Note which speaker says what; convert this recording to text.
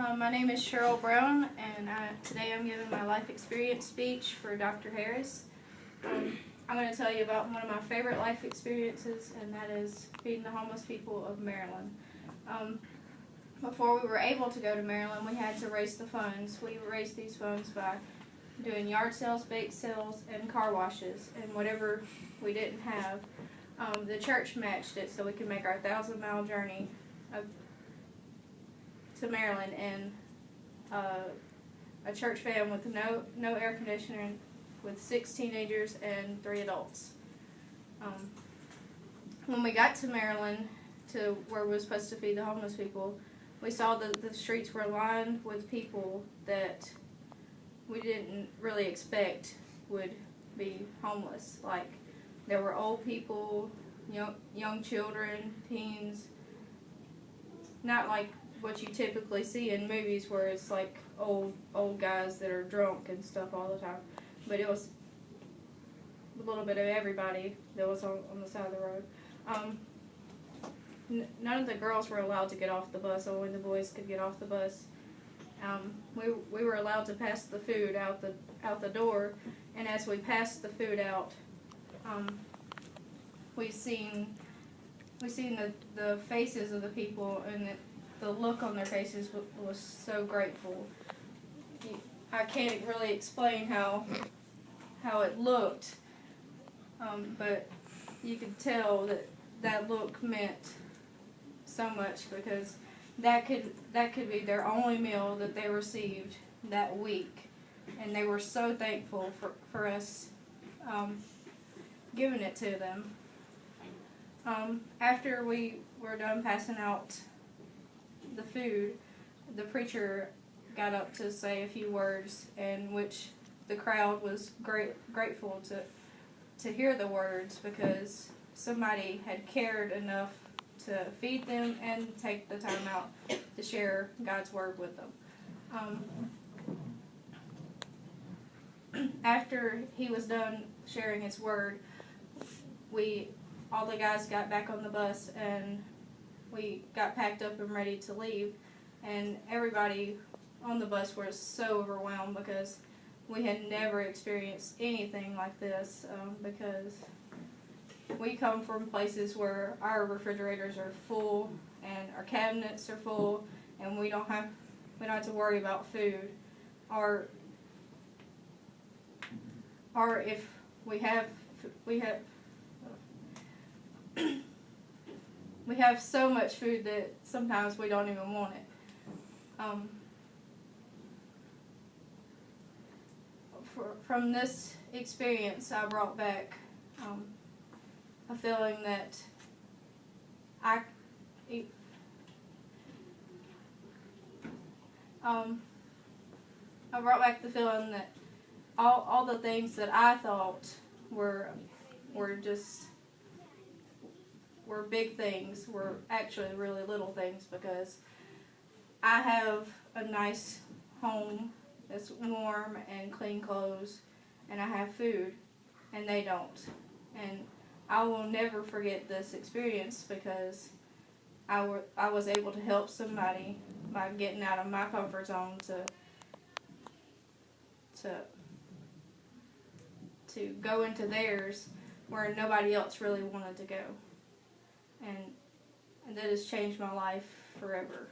Speaker 1: My name is Cheryl Brown, and today I'm giving my life experience speech for Dr. Harris. I'm going to tell you about one of my favorite life experiences, and that is feeding the homeless people of Maryland. Before we were able to go to Maryland, we had to raise the funds. We raised these funds by doing yard sales, bake sales, and car washes, and whatever we didn't have, the church matched it so we could make our 1,000-mile journey to Maryland in a church van with no air conditioning, with 6 teenagers and 3 adults. When we got to Maryland, to where we were supposed to feed the homeless people, we saw that the streets were lined with people that we didn't really expect would be homeless. Like, there were old people, young children, teens, not like what you typically see in movies where it's like old guys that are drunk and stuff all the time. But it was a little bit of everybody that was on the side of the road. None of the girls were allowed to get off the bus. Only the boys could get off the bus. We were allowed to pass the food out the door, and as we passed the food out, we seen the faces of the people, and the look on their faces was so grateful. I can't really explain how it looked, but you could tell that look meant so much, because that could be their only meal that they received that week, and they were so thankful for us giving it to them. After we were done passing out the food, the preacher got up to say a few words, in which the crowd was grateful to hear the words, because somebody had cared enough to feed them and take the time out to share God's word with them. After he was done sharing his word, all the guys got back on the bus, and we got packed up and ready to leave, and everybody on the bus was so overwhelmed, because we had never experienced anything like this, because we come from places where our refrigerators are full and our cabinets are full, and we don't have to worry about food, or if we have so much food that sometimes we don't even want it. From this experience, I brought back a feeling that I brought back the feeling that all the things that I thought were big things were actually really little things, because I have a nice home that's warm and clean clothes, and I have food, and they don't. And I will never forget this experience, because I was able to help somebody by getting out of my comfort zone to go into theirs where nobody else really wanted to go. And that has changed my life forever.